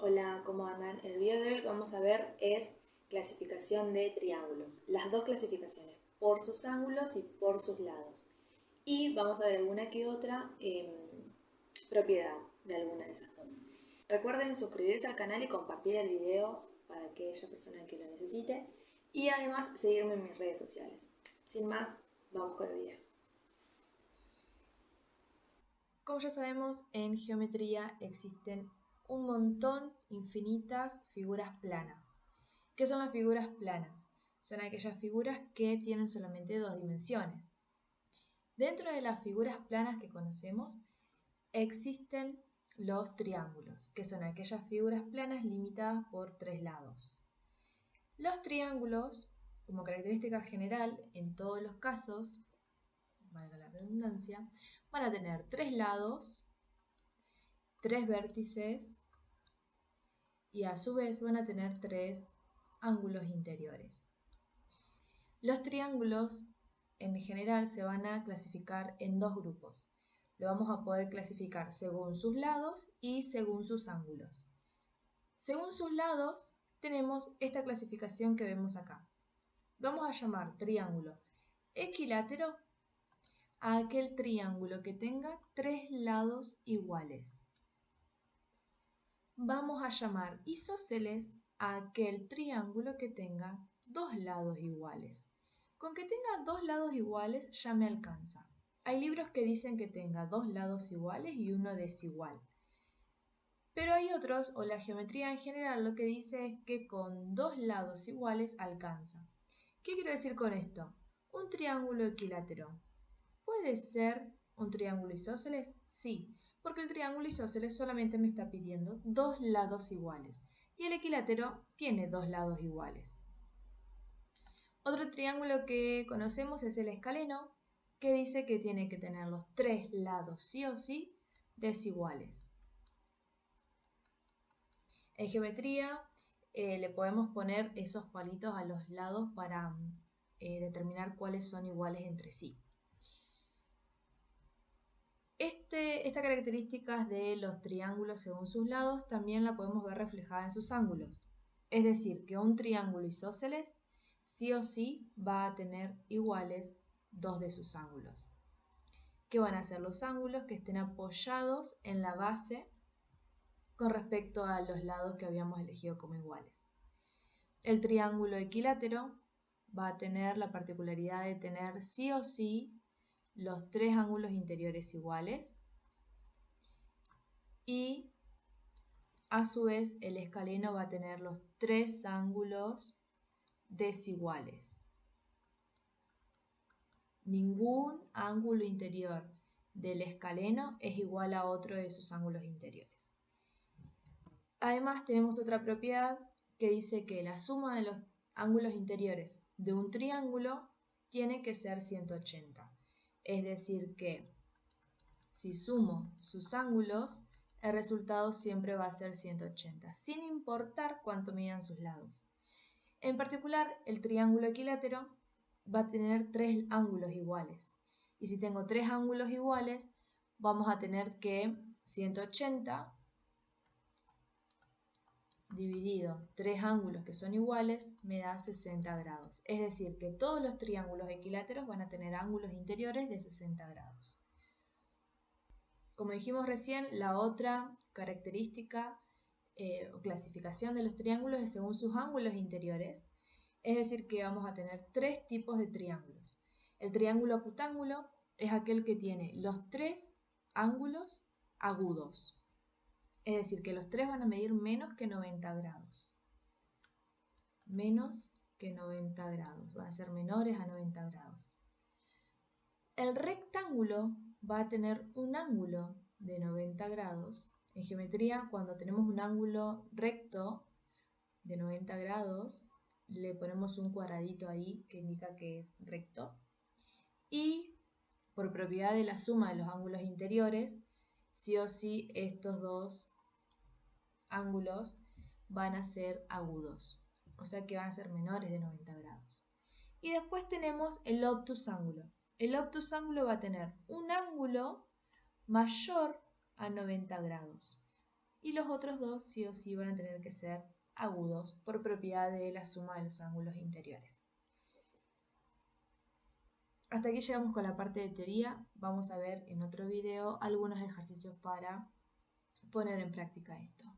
Hola, ¿cómo andan? El video de hoy que vamos a ver es clasificación de triángulos. Las dos clasificaciones, por sus ángulos y por sus lados. Y vamos a ver alguna que otra propiedad de alguna de esas dos. Recuerden suscribirse al canal y compartir el video para aquella persona que lo necesite. Y además seguirme en mis redes sociales. Sin más, vamos con el video. Como ya sabemos, en geometría existen un montón, infinitas figuras planas. ¿Qué son las figuras planas? Son aquellas figuras que tienen solamente dos dimensiones. Dentro de las figuras planas que conocemos, existen los triángulos, que son aquellas figuras planas limitadas por tres lados. Los triángulos, como característica general, en todos los casos, valga la redundancia, van a tener tres lados, tres vértices y a su vez van a tener tres ángulos interiores. Los triángulos en general se van a clasificar en dos grupos. Lo vamos a poder clasificar según sus lados y según sus ángulos. Según sus lados tenemos esta clasificación que vemos acá. Vamos a llamar triángulo equilátero a aquel triángulo que tenga tres lados iguales. Vamos a llamar isósceles a aquel triángulo que tenga dos lados iguales. Con que tenga dos lados iguales ya me alcanza. Hay libros que dicen que tenga dos lados iguales y uno desigual. Pero hay otros, o la geometría en general, lo que dice es que con dos lados iguales alcanza. ¿Qué quiero decir con esto? Un triángulo equilátero. ¿Puede ser un triángulo isósceles? Sí, porque el triángulo isósceles solamente me está pidiendo dos lados iguales y el equilátero tiene dos lados iguales. Otro triángulo que conocemos es el escaleno, que dice que tiene que tener los tres lados sí o sí desiguales. En geometría le podemos poner esos palitos a los lados para determinar cuáles son iguales entre sí. Esta característica de los triángulos según sus lados también la podemos ver reflejada en sus ángulos. Es decir, que un triángulo isósceles sí o sí va a tener iguales dos de sus ángulos. ¿Qué van a ser los ángulos? Que estén apoyados en la base con respecto a los lados que habíamos elegido como iguales. El triángulo equilátero va a tener la particularidad de tener sí o sí los tres ángulos interiores iguales y a su vez el escaleno va a tener los tres ángulos desiguales. Ningún ángulo interior del escaleno es igual a otro de sus ángulos interiores. Además tenemos otra propiedad que dice que la suma de los ángulos interiores de un triángulo tiene que ser 180. Es decir que si sumo sus ángulos, el resultado siempre va a ser 180, sin importar cuánto midan sus lados. En particular, el triángulo equilátero va a tener tres ángulos iguales. Y si tengo tres ángulos iguales, vamos a tener que 180 dividido tres ángulos que son iguales me da 60 grados. Es decir, que todos los triángulos equiláteros van a tener ángulos interiores de 60 grados. Como dijimos recién, la otra característica o clasificación de los triángulos es según sus ángulos interiores. Es decir, que vamos a tener tres tipos de triángulos. El triángulo acutángulo es aquel que tiene los tres ángulos agudos. Es decir, que los tres van a medir menos que 90 grados. Menos que 90 grados. Van a ser menores a 90 grados. El rectángulo va a tener un ángulo de 90 grados. En geometría, cuando tenemos un ángulo recto de 90 grados, le ponemos un cuadradito ahí que indica que es recto. Y por propiedad de la suma de los ángulos interiores, sí o sí estos dos ángulos van a ser agudos, o sea que van a ser menores de 90 grados. Y después tenemos el obtusángulo. El obtusángulo va a tener un ángulo mayor a 90 grados y los otros dos sí o sí van a tener que ser agudos por propiedad de la suma de los ángulos interiores. Hasta aquí llegamos con la parte de teoría. Vamos a ver en otro video algunos ejercicios para poner en práctica esto.